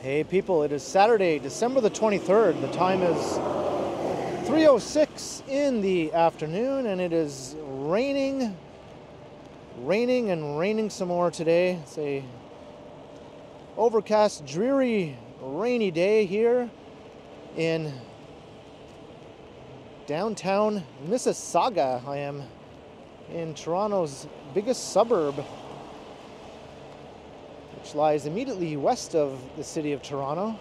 Hey people, it is Saturday, December the 23rd. The time is 3:06 in the afternoon and it is raining and raining some more today. It's a overcast, dreary, rainy day here in downtown Mississauga. I am in Toronto's biggest suburb, which lies immediately west of the city of Toronto.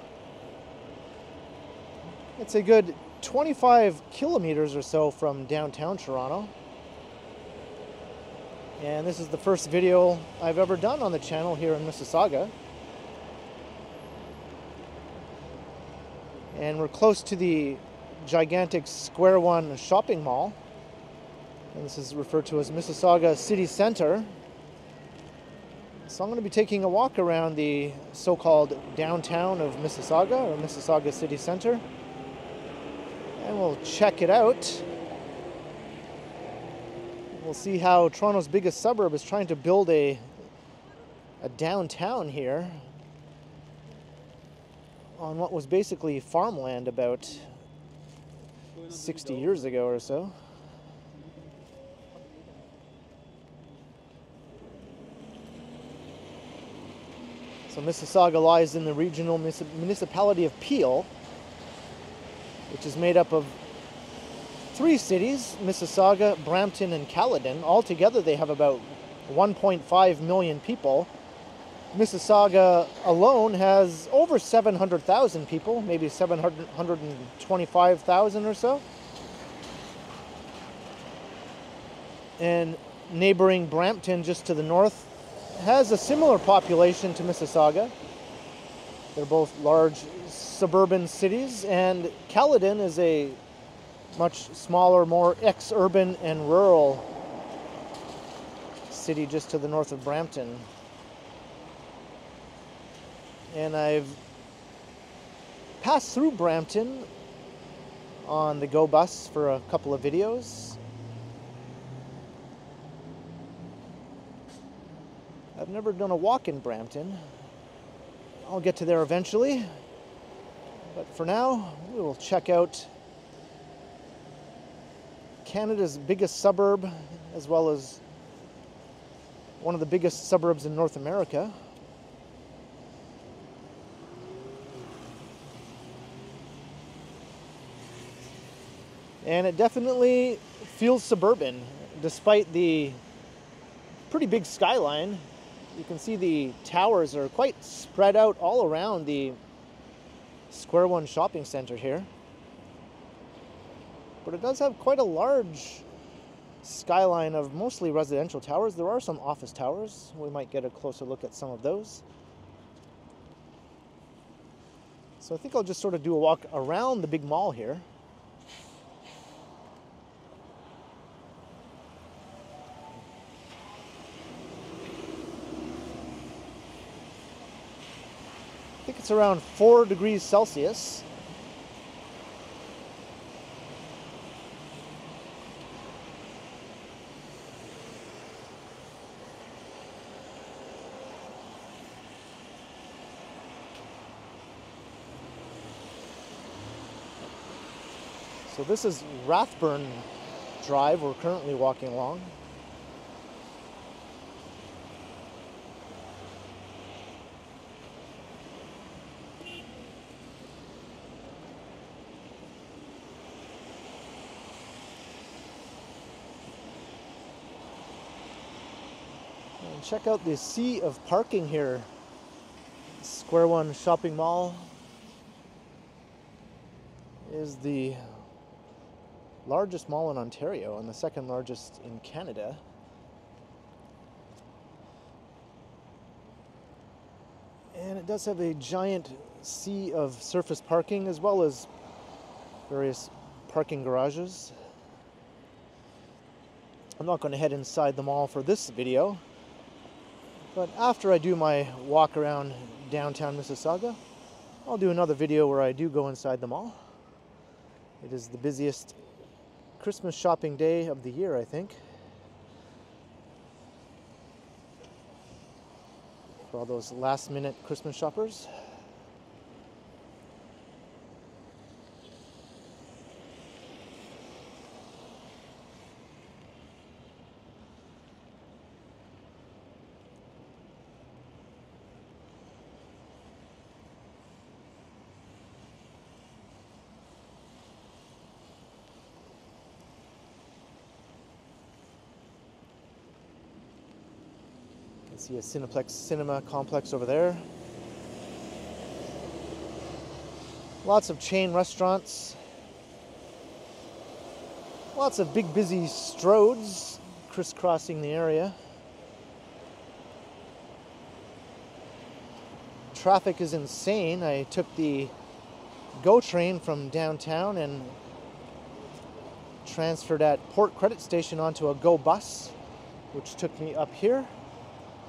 It's a good 25 kilometers or so from downtown Toronto. And this is the first video I've ever done on the channel here in Mississauga. And we're close to the gigantic Square One shopping mall. And this is referred to as Mississauga City Centre. So I'm going to be taking a walk around the so-called downtown of Mississauga, or Mississauga City Centre. And we'll check it out. We'll see how Toronto's biggest suburb is trying to build a downtown here on what was basically farmland about 60 years ago or so. So Mississauga lies in the regional municipality of Peel, which is made up of 3 cities, Mississauga, Brampton, and Caledon. Altogether, they have about 1.5 million people. Mississauga alone has over 700,000 people, maybe 725,000 or so. And neighboring Brampton, just to the north, has a similar population to Mississauga. They're both large suburban cities, and Caledon is a much smaller, more ex-urban and rural city just to the north of Brampton. And I've passed through Brampton on the Go bus for a couple of videos. I've never done a walk in Brampton. I'll get to there eventually. But for now, we will check out Canada's biggest suburb, as well as one of the biggest suburbs in North America. And it definitely feels suburban, despite the pretty big skyline. You can see the towers are quite spread out all around the Square One shopping center here. But it does have quite a large skyline of mostly residential towers. There are some office towers. We might get a closer look at some of those. So I think I'll just sort of do a walk around the big mall here. I think it's around 4 degrees Celsius. So this is Rathburn Drive we're currently walking along. And check out the sea of parking here. Square One shopping mall is the largest mall in Ontario and the second largest in Canada. And it does have a giant sea of surface parking as well as various parking garages. I'm not going to head inside the mall for this video, but after I do my walk around downtown Mississauga, I'll do another video where I do go inside the mall. It is the busiest Christmas shopping day of the year, I think. For all those last-minute Christmas shoppers. See a Cineplex cinema complex over there. Lots of chain restaurants. Lots of big busy stroads crisscrossing the area. Traffic is insane. I took the GO train from downtown and transferred at Port Credit Station onto a GO bus, which took me up here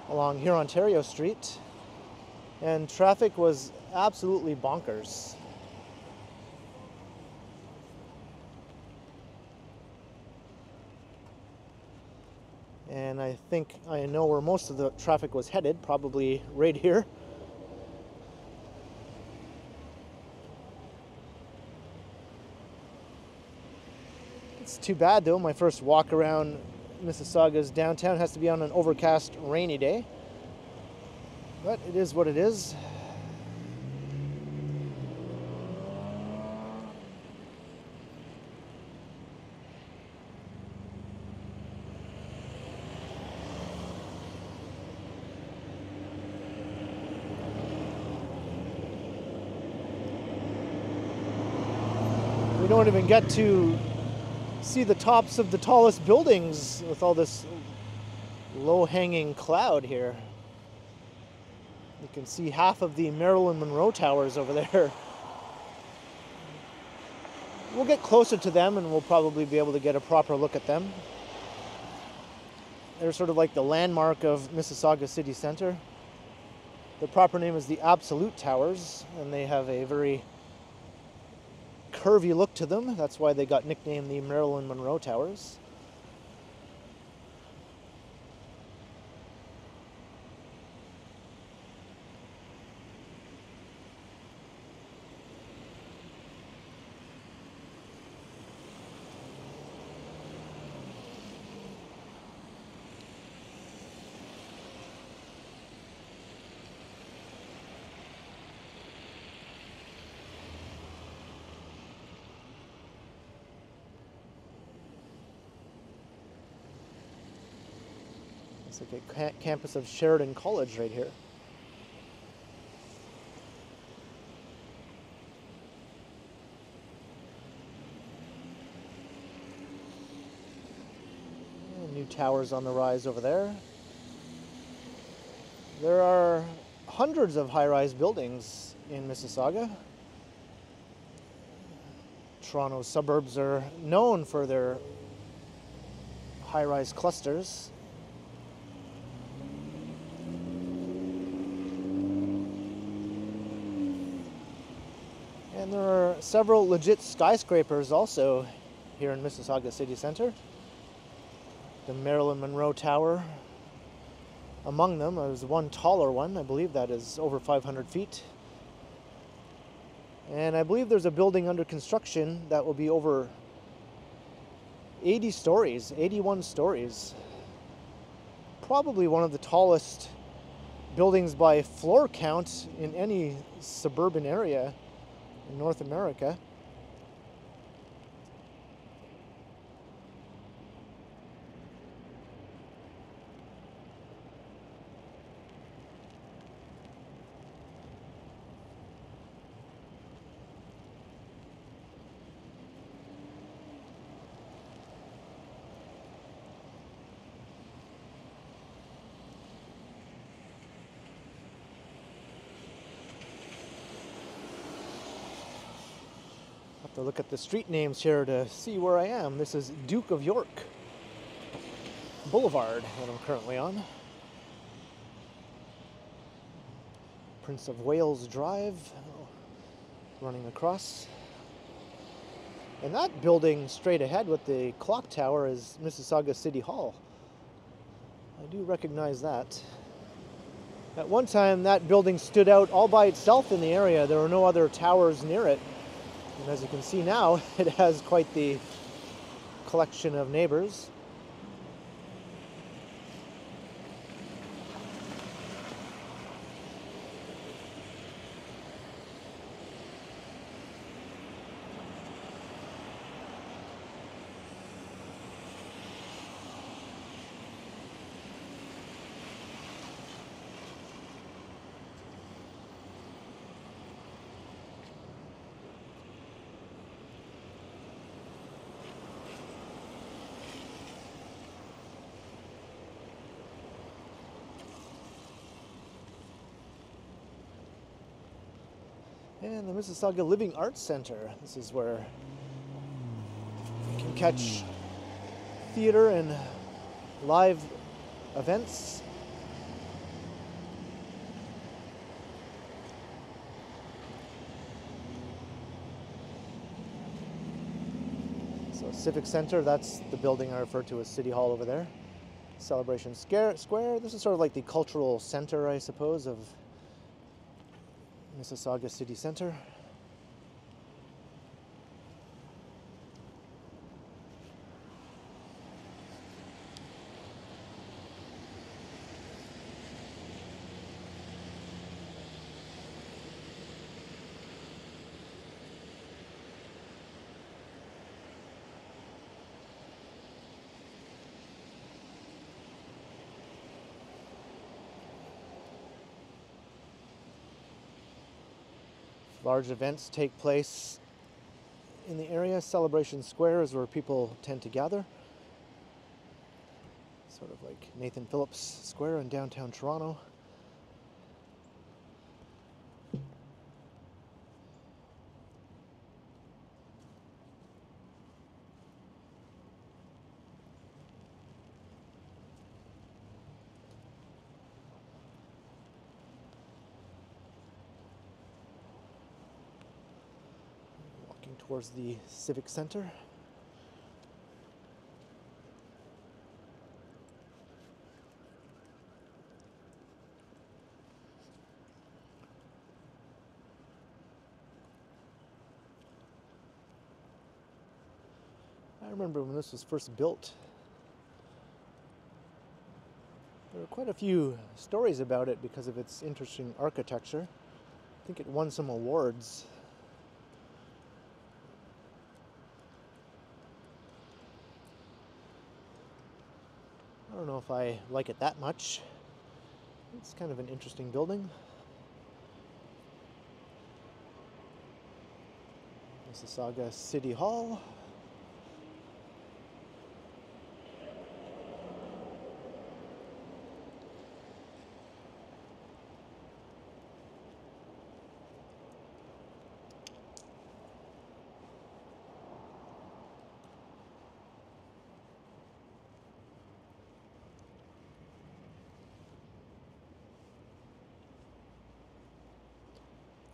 along here Ontario Street, and traffic was absolutely bonkers. And I think I know where most of the traffic was headed, probably right here. It's too bad though, my first walk around Mississauga's downtown has to be on an overcast, rainy day. But it is what it is. We don't even get to see the tops of the tallest buildings with all this low-hanging cloud here. You can see half of the Marilyn Monroe towers over there. We'll get closer to them and we'll probably be able to get a proper look at them. They're sort of like the landmark of Mississauga City Centre. The proper name is the Absolute Towers, and they have a very curvy look to them. That's why they got nicknamed the Marilyn Monroe Towers. It's like a campus of Sheridan College right here. And new towers on the rise over there. There are hundreds of high-rise buildings in Mississauga. Toronto's suburbs are known for their high-rise clusters. And there are several legit skyscrapers also here in Mississauga City Centre. The Marilyn Monroe Tower among them. There's one taller one. I believe that is over 500 feet. And I believe there's a building under construction that will be over 80 stories, 81 stories. Probably one of the tallest buildings by floor count in any suburban area in North America. To look at the street names here to see where I am. This is Duke of York Boulevard that I'm currently on. Prince of Wales Drive running across. And that building straight ahead with the clock tower is Mississauga City Hall. I do recognize that. At one time that building stood out all by itself in the area. There were no other towers near it. And as you can see now, it has quite the collection of neighbors. And the Mississauga Living Arts Center. This is where you can catch theater and live events. So Civic Center, that's the building I refer to as City Hall over there. Celebration Square, this is sort of like the cultural center, I suppose, of Mississauga City Center. Large events take place in the area. Celebration Square is where people tend to gather. Sort of like Nathan Phillips Square in downtown Toronto. Towards the Civic Center. I remember when this was first built, there were quite a few stories about it because of its interesting architecture. I think it won some awards. I don't know if I like it that much. It's kind of an interesting building. Mississauga City Hall.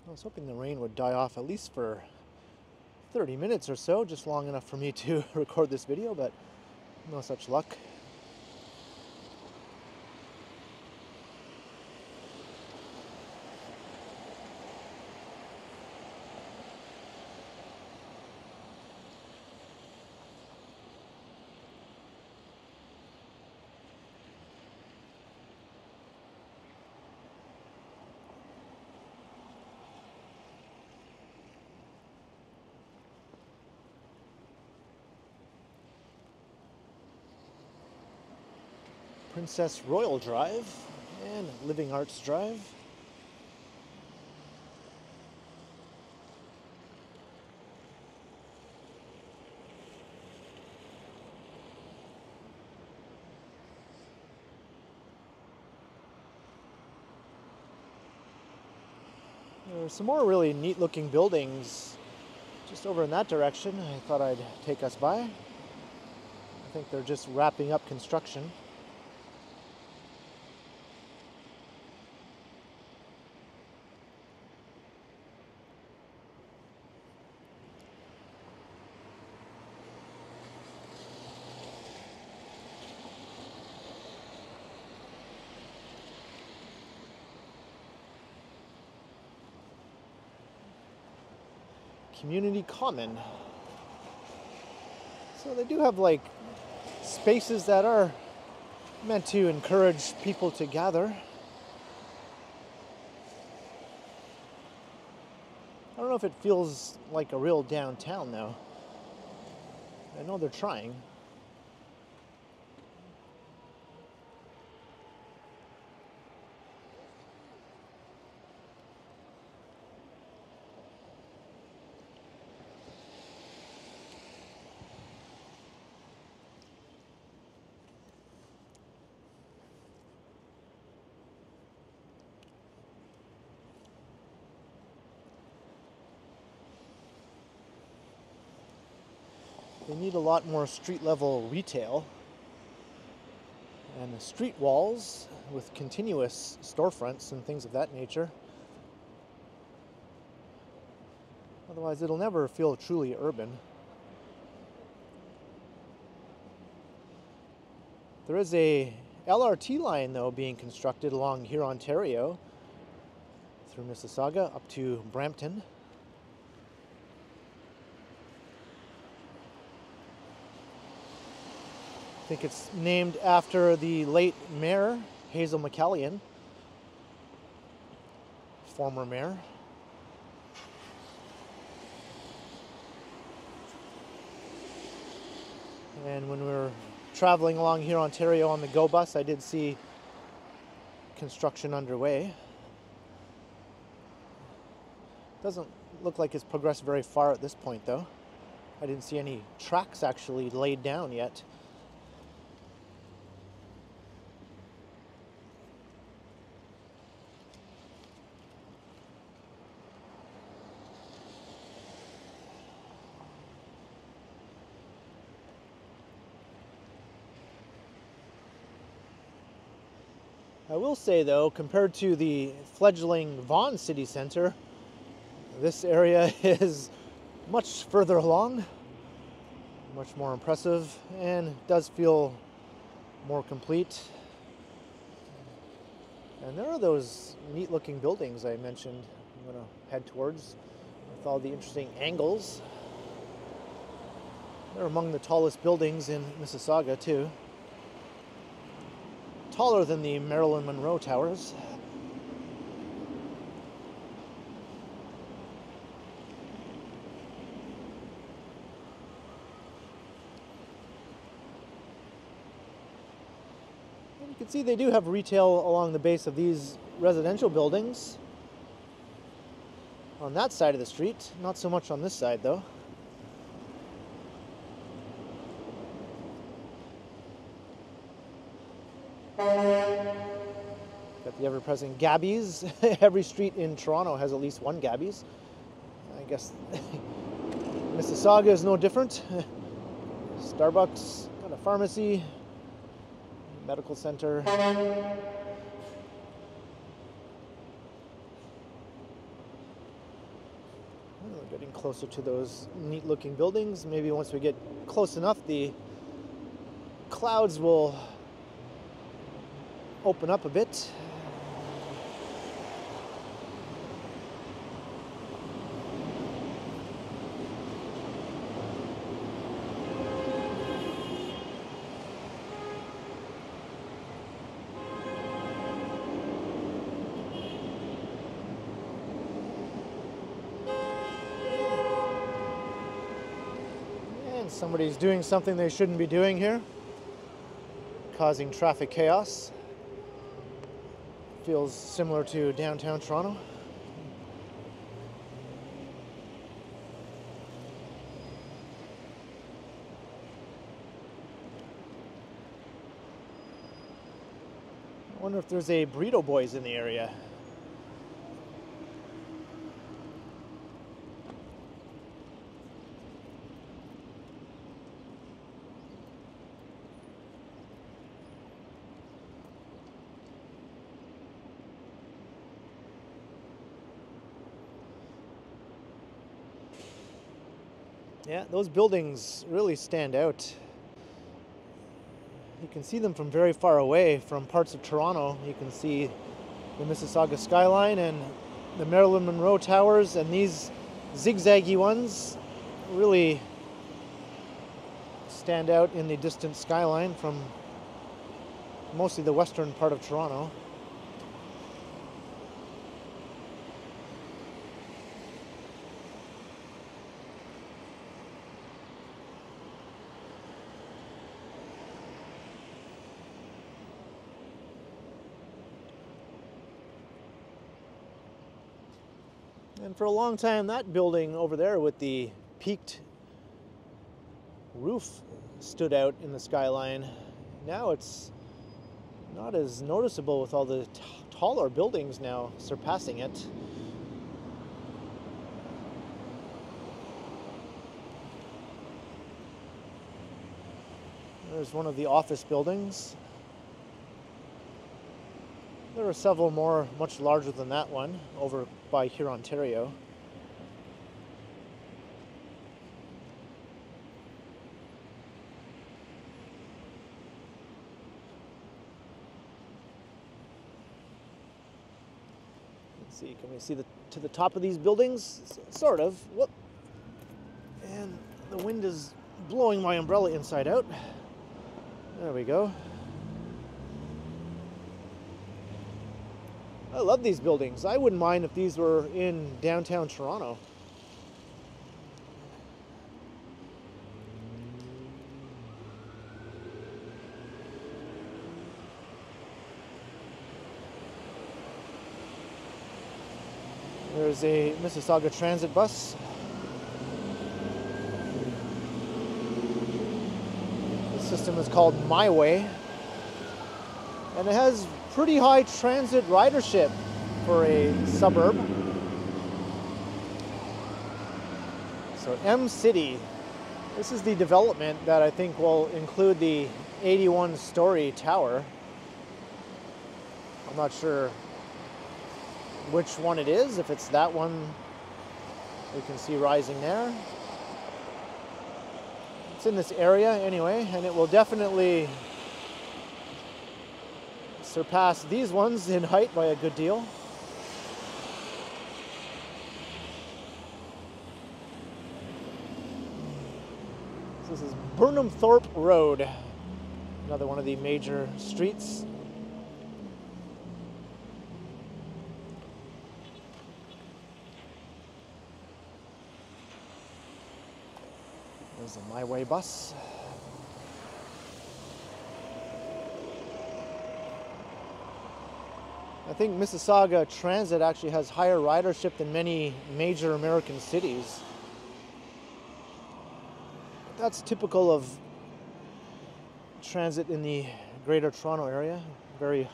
I was hoping the rain would die off at least for 30 minutes or so, just long enough for me to record this video, but no such luck. Princess Royal Drive and Living Arts Drive. There are some more really neat looking buildings just over in that direction. I thought I'd take us by. I think they're just wrapping up construction. Community Common. So they do have like spaces that are meant to encourage people to gather. I don't know if it feels like a real downtown though. I know they're trying. They need a lot more street level retail and street walls with continuous storefronts and things of that nature. Otherwise, it'll never feel truly urban. There is a LRT line, though, being constructed along here, Ontario, through Mississauga up to Brampton. I think it's named after the late mayor, Hazel McCallion, former mayor. And when we were traveling along here, Ontario, on the GO bus, I did see construction underway. Doesn't look like it's progressed very far at this point, though. I didn't see any tracks actually laid down yet. I will say, though, compared to the fledgling Vaughan City Centre, this area is much further along, much more impressive, and does feel more complete. And there are those neat-looking buildings I mentioned I'm going to head towards with all the interesting angles. They're among the tallest buildings in Mississauga, too. Taller than the Marilyn Monroe Towers. And you can see they do have retail along the base of these residential buildings. On that side of the street, not so much on this side, though. Got the ever-present Gabby's. Every street in Toronto has at least one Gabby's. I guess Mississauga is no different. Starbucks, got a pharmacy, medical center. We're getting closer to those neat-looking buildings. Maybe once we get close enough, the clouds will open up a bit. And somebody's doing something they shouldn't be doing here, causing traffic chaos. Feels similar to downtown Toronto. I wonder if there's a Burrito Boys in the area. Yeah, those buildings really stand out. You can see them from very far away, from parts of Toronto. You can see the Mississauga skyline and the Marilyn Monroe Towers, and these zigzaggy ones really stand out in the distant skyline from mostly the western part of Toronto. And for a long time, that building over there with the peaked roof stood out in the skyline. Now it's not as noticeable with all the taller buildings now surpassing it. There's one of the office buildings. There are several more much larger than that one over by here, Ontario. Let's see, can we see to the top of these buildings? Sort of. Whoop. And the wind is blowing my umbrella inside out. There we go. I love these buildings. I wouldn't mind if these were in downtown Toronto. There's a Mississauga transit bus. The system is called My Way, and it has pretty high transit ridership for a suburb. So M City, this is the development that I think will include the 81-story tower. I'm not sure which one it is, if it's that one we can see rising there. It's in this area anyway, and it will definitely surpass these ones in height by a good deal. This is Burnham Thorpe Road, another one of the major streets. There's a My Way bus. I think Mississauga Transit actually has higher ridership than many major American cities. That's typical of transit in the Greater Toronto area. Very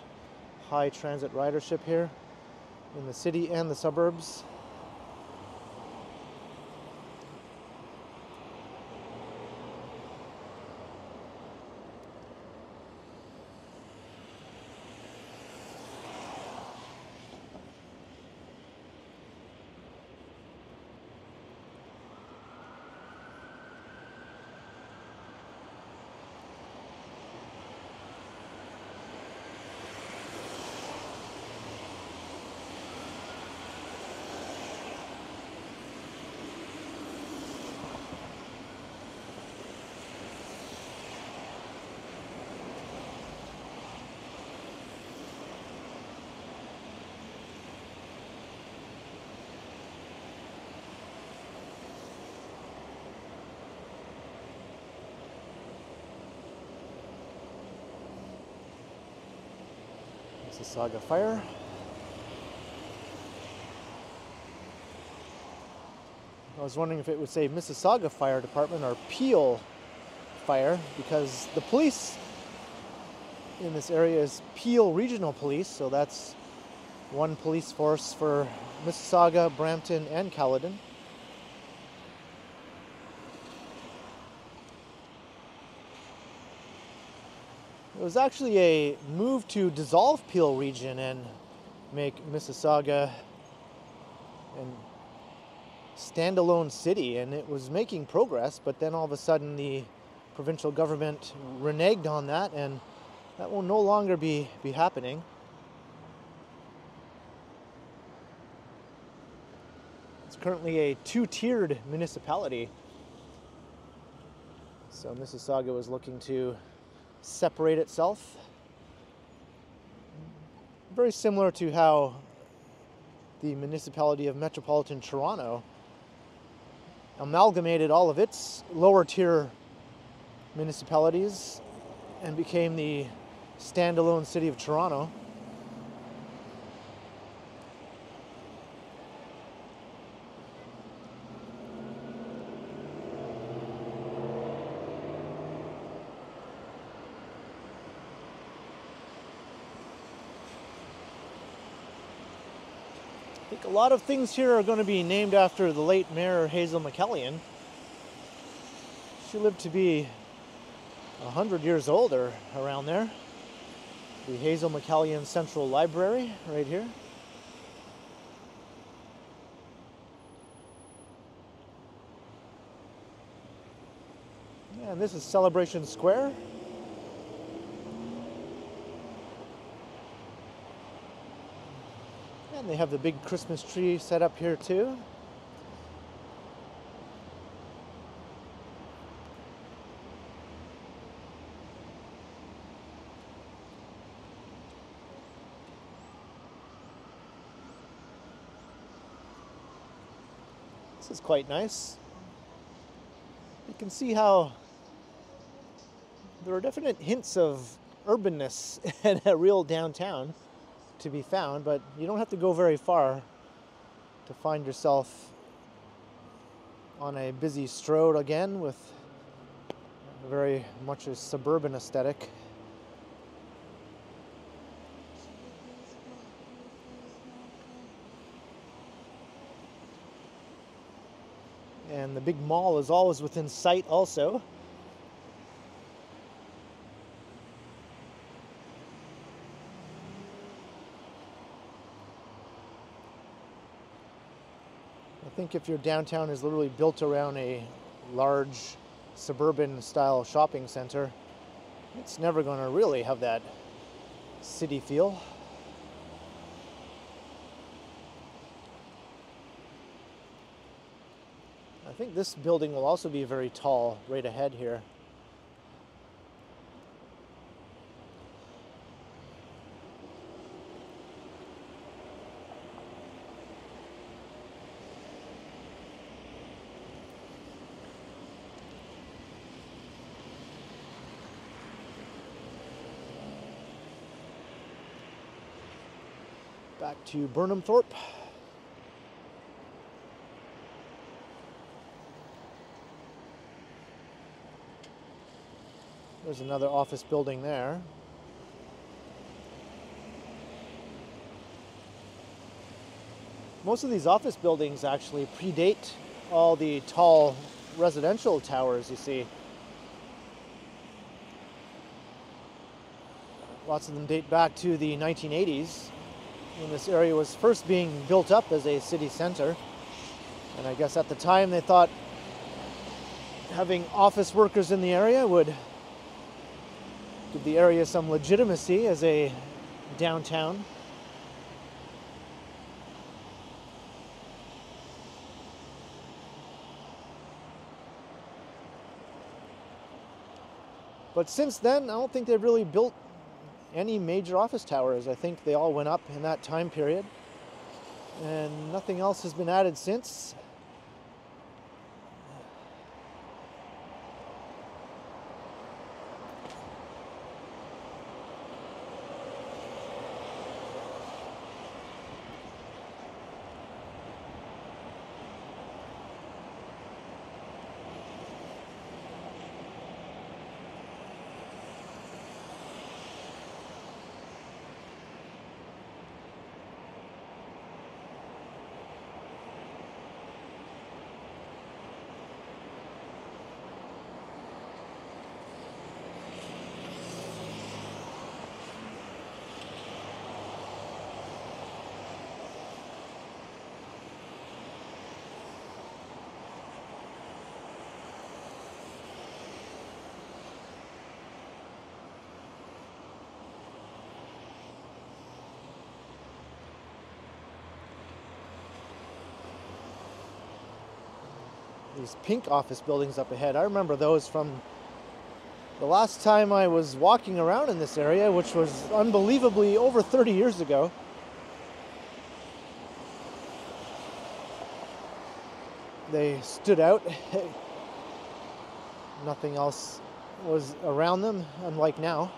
high transit ridership here in the city and the suburbs. Mississauga Fire. I was wondering if it would say Mississauga Fire Department or Peel Fire, because the police in this area is Peel Regional Police, so that's one police force for Mississauga, Brampton, and Caledon. It was actually a move to dissolve Peel Region and make Mississauga a standalone city, and it was making progress, but then all of a sudden the provincial government reneged on that, and that will no longer be happening. It's currently a two-tiered municipality. So Mississauga was looking to separate itself. Very similar to how the municipality of Metropolitan Toronto amalgamated all of its lower tier municipalities and became the standalone city of Toronto. I think a lot of things here are going to be named after the late Mayor Hazel McCallion. She lived to be 100 years old or around there. The Hazel McCallion Central Library right here. And this is Celebration Square. And they have the big Christmas tree set up here too. This is quite nice. You can see how there are definite hints of urbanness in a real downtown to be found, but you don't have to go very far to find yourself on a busy stroad again with very much a suburban aesthetic. And the big mall is always within sight also. I think if your downtown is literally built around a large suburban style shopping center, it's never going to really have that city feel. I think this building will also be very tall right ahead here. Back to Burnham Thorpe. There's another office building there. Most of these office buildings actually predate all the tall residential towers you see. Lots of them date back to the 1980s when this area was first being built up as a city center. And I guess at the time they thought having office workers in the area would give the area some legitimacy as a downtown. But since then, I don't think they've really built any major office towers. I think they all went up in that time period, and nothing else has been added since. These pink office buildings up ahead, I remember those from the last time I was walking around in this area, which was unbelievably over 30 years ago. They stood out. Nothing else was around them, unlike now.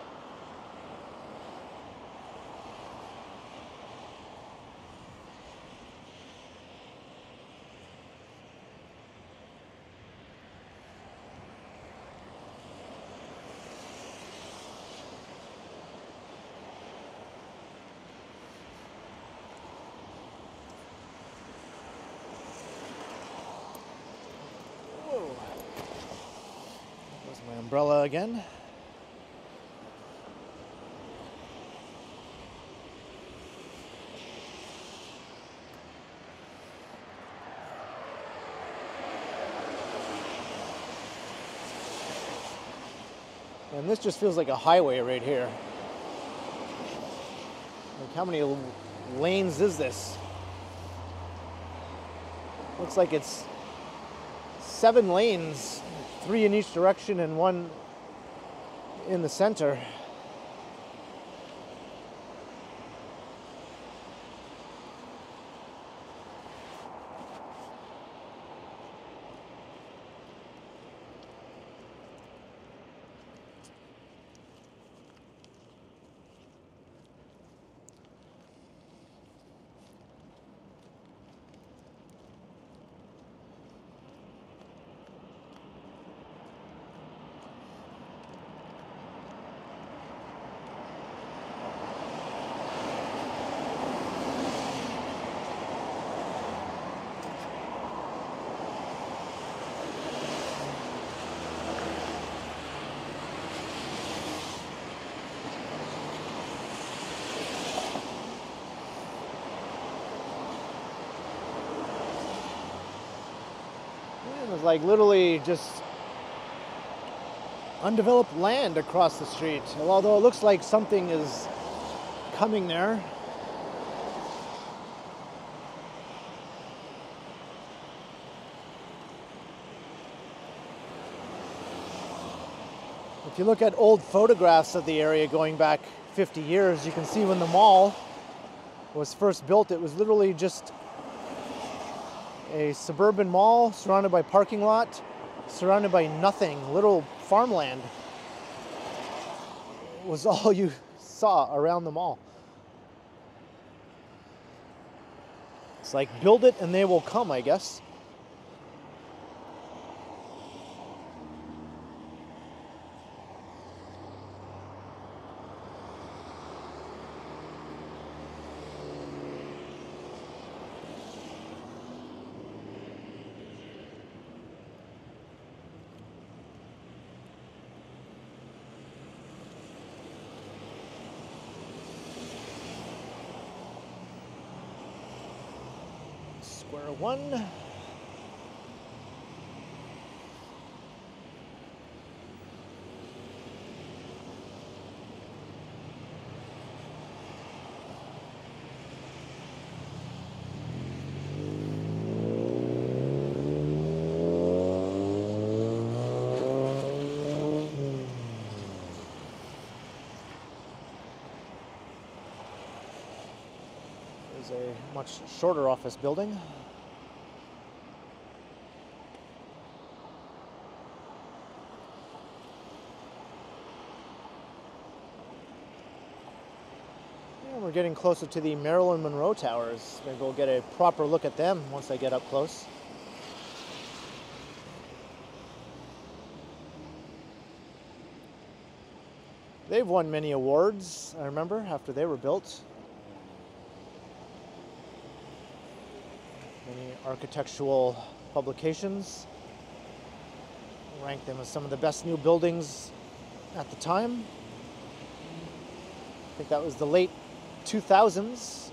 Umbrella again. And this just feels like a highway right here. Like, how many lanes is this? Looks like it's 7 lanes, 3 in each direction and 1 in the center. There's like literally just undeveloped land across the street. Although it looks like something is coming there. If you look at old photographs of the area going back 50 years, you can see when the mall was first built, it was literally just a suburban mall surrounded by parking lot, surrounded by nothing, little farmland was all you saw around the mall. It's like, build it and they will come, I guess. Square one. There's a much shorter office building. We're getting closer to the Marilyn Monroe Towers. Maybe we'll get a proper look at them once I get up close. They've won many awards, I remember, after they were built. Many architectural publications ranked them as some of the best new buildings at the time. I think that was the late 2000s.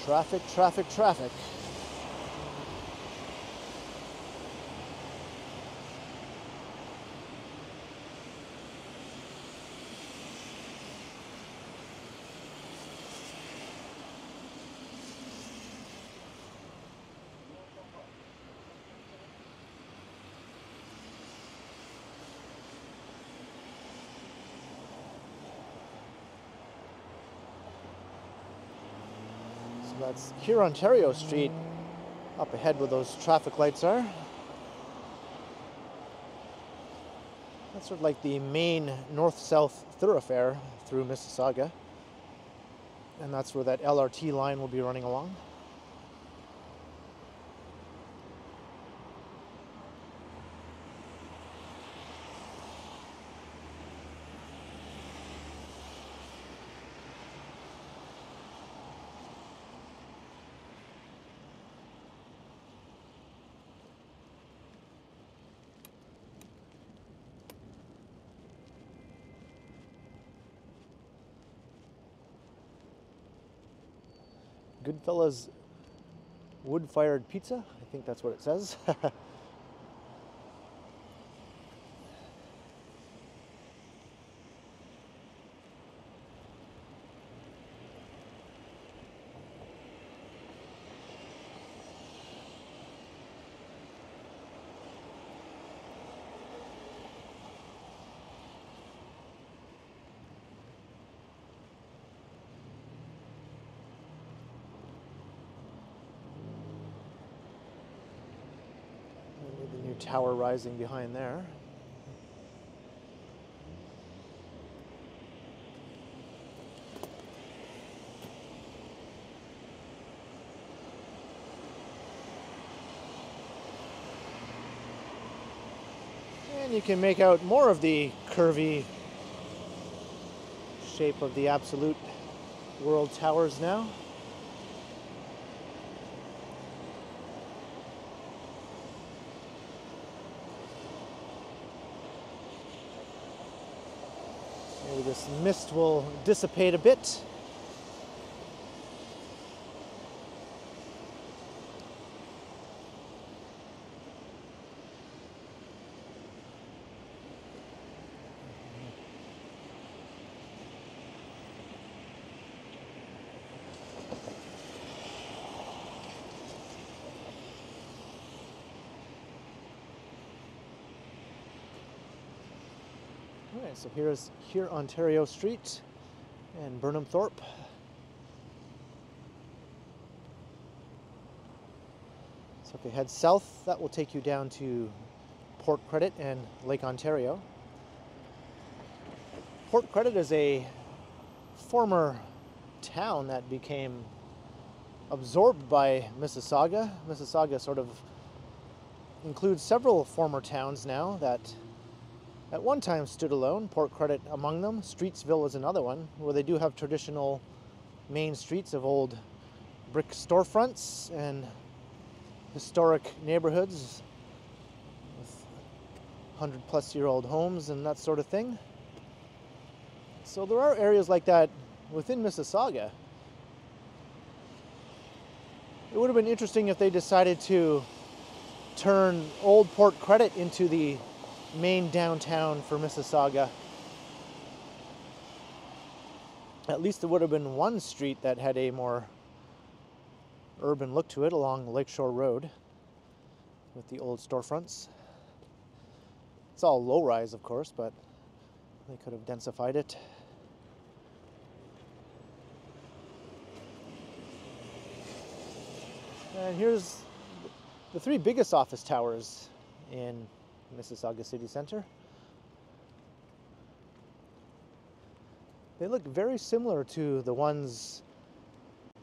Traffic, traffic, traffic. That's here Ontario Street, up ahead where those traffic lights are. That's sort of like the main north-south thoroughfare through Mississauga. And that's where that LRT line will be running along. Goodfellas wood-fired pizza. I think that's what it says. The new tower rising behind there. And you can make out more of the curvy shape of the Absolute World towers now. Maybe this mist will dissipate a bit. Alright, so here's Ontario Street and Burnham Thorpe. So if you head south, that will take you down to Port Credit and Lake Ontario. Port Credit is a former town that became absorbed by Mississauga. Mississauga sort of includes several former towns now that at one time stood alone, Port Credit among them. Streetsville is another one, where they do have traditional main streets of old brick storefronts and historic neighborhoods with 100-plus-year-old homes and that sort of thing. So there are areas like that within Mississauga. It would have been interesting if they decided to turn old Port Credit into the main downtown for Mississauga. At least there would have been one street that had a more urban look to it along Lakeshore Road with the old storefronts. It's all low-rise, of course, but they could have densified it. And here's the three biggest office towers in Mississauga City Centre. They look very similar to the ones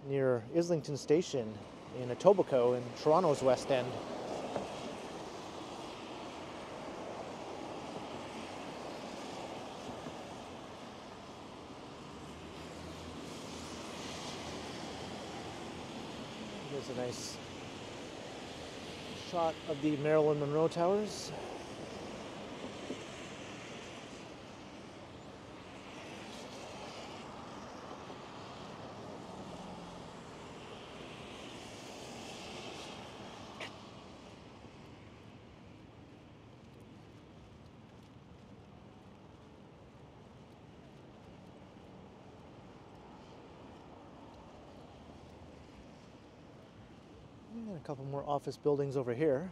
near Islington Station in Etobicoke in Toronto's West End. Here's a nice shot of the Marilyn Monroe Towers. And a couple more office buildings over here.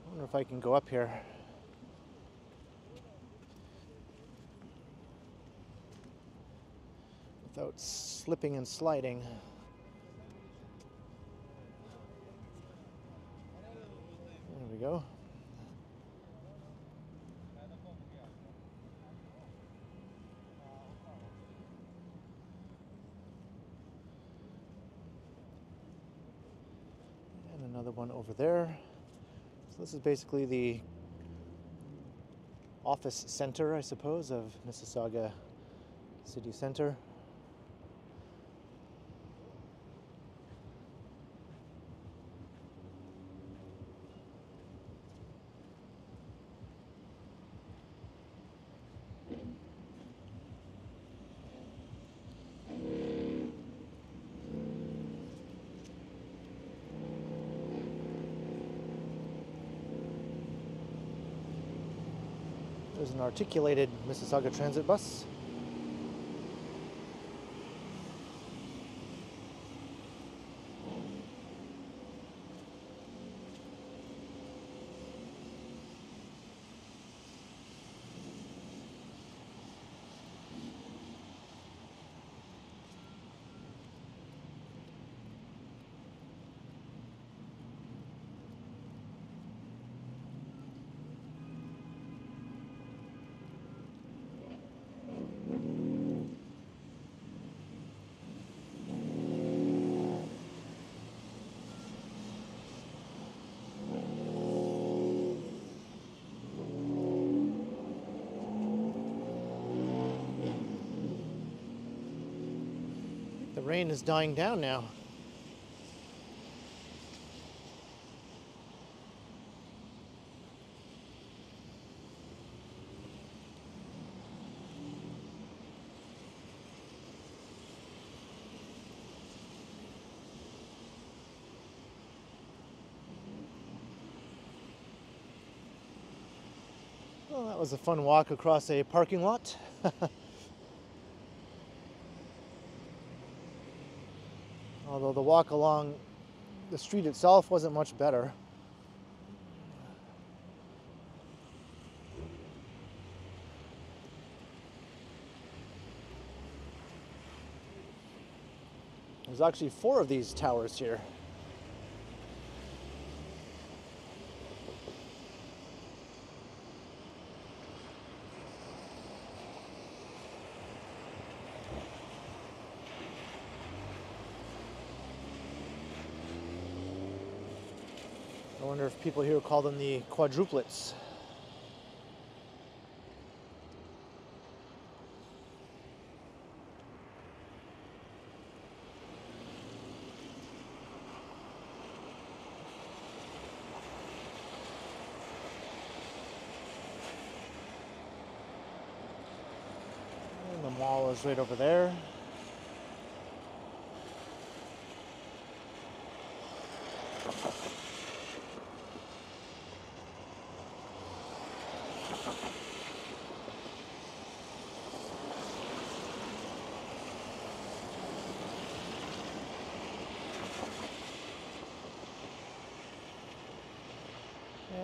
I wonder if I can go up here. Without slipping and sliding. There we go. Another one over there. So this is basically the office center, I suppose, of Mississauga City Centre. There's an articulated Mississauga transit bus. The rain is dying down now. Well, that was a fun walk across a parking lot. Although the walk along the street itself wasn't much better. There's actually 4 of these towers here. I wonder if people here call them the quadruplets. And the mall is right over there.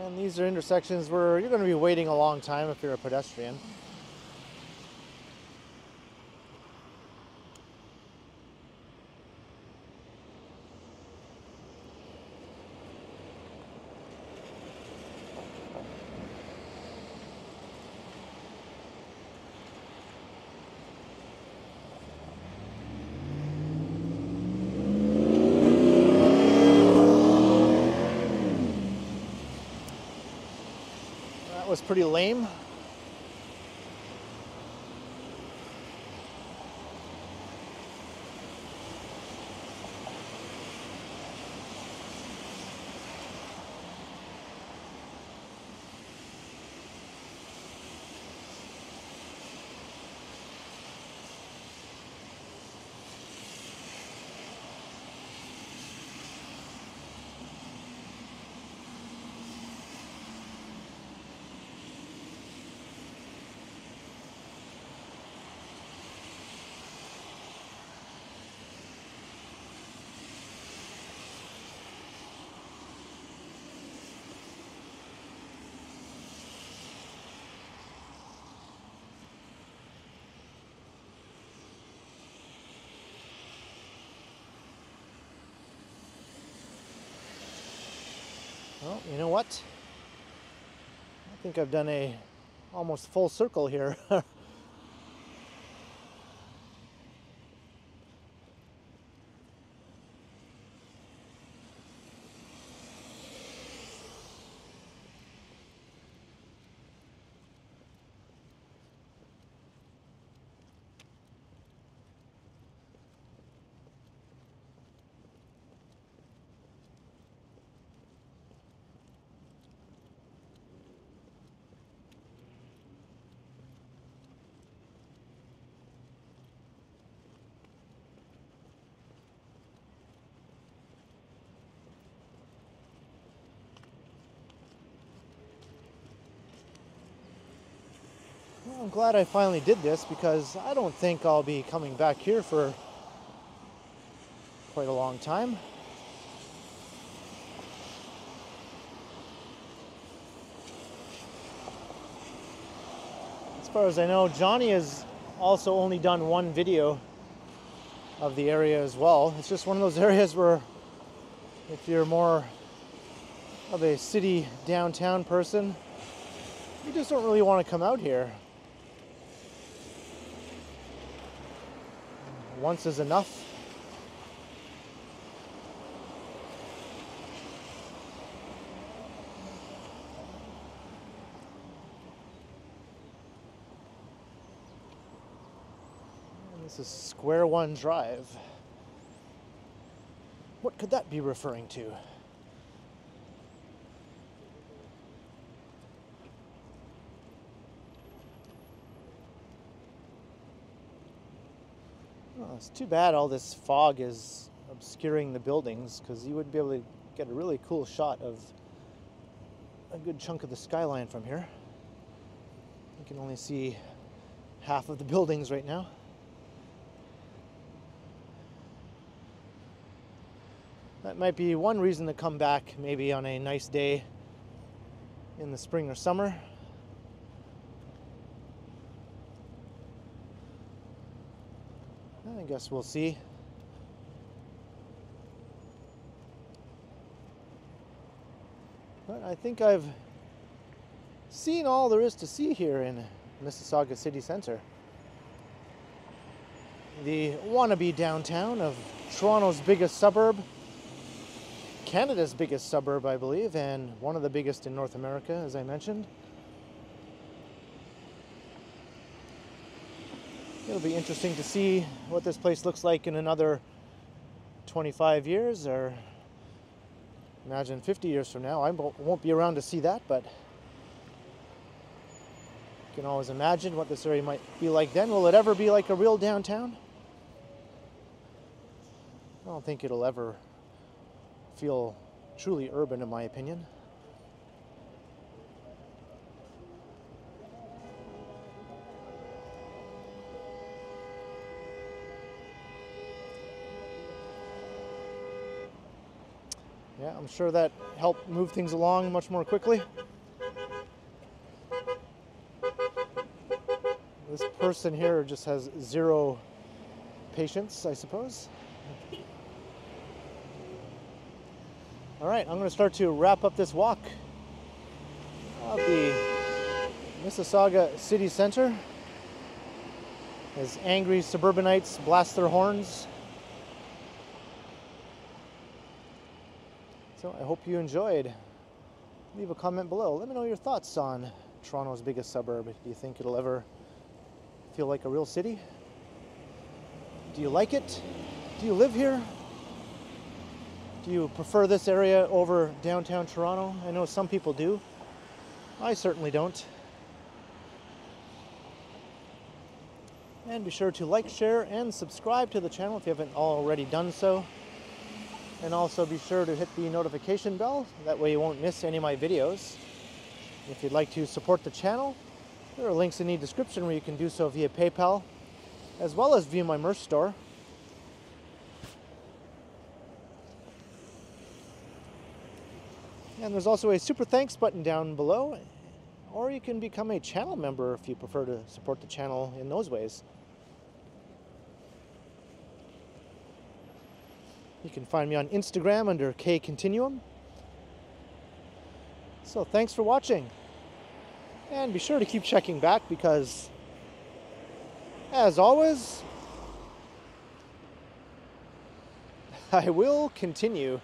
And these are intersections where you're going to be waiting a long time if you're a pedestrian. That was pretty lame. Well, you know what? I think I've done a almost full circle here. I'm glad I finally did this because I don't think I'll be coming back here for quite a long time. As far as I know, Johnny has also only done one video of the area as well. It's just one of those areas where if you're more of a city downtown person, you just don't really want to come out here. Once is enough. And this is Square One Drive. What could that be referring to? Oh, it's too bad all this fog is obscuring the buildings, because you would be able to get a really cool shot of a good chunk of the skyline from here. You can only see half of the buildings right now. That might be one reason to come back, maybe on a nice day in the spring or summer. I guess we'll see. But I think I've seen all there is to see here in Mississauga City Centre. The wannabe downtown of Toronto's biggest suburb, Canada's biggest suburb, I believe, and one of the biggest in North America, as I mentioned. It'll be interesting to see what this place looks like in another 25 years, or imagine 50 years from now. I won't be around to see that, but you can always imagine what this area might be like then. Will it ever be like a real downtown? I don't think it'll ever feel truly urban, in my opinion. Yeah, I'm sure that helped move things along much more quickly. This person here just has zero patience, I suppose. All right, I'm going to start to wrap up this walk of the Mississauga City Centre as angry suburbanites blast their horns. So I hope you enjoyed. Leave a comment below. Let me know your thoughts on Toronto's biggest suburb. Do you think it'll ever feel like a real city? Do you like it? Do you live here? Do you prefer this area over downtown Toronto? I know some people do. I certainly don't. And be sure to like, share, and subscribe to the channel if you haven't already done so. And also be sure to hit the notification bell. That way you won't miss any of my videos. If you'd like to support the channel, there are links in the description where you can do so via PayPal, as well as via my merch store. And there's also a super thanks button down below, or you can become a channel member if you prefer to support the channel in those ways. You can find me on Instagram under KContinuum. So thanks for watching. And be sure to keep checking back because, as always, I will continue.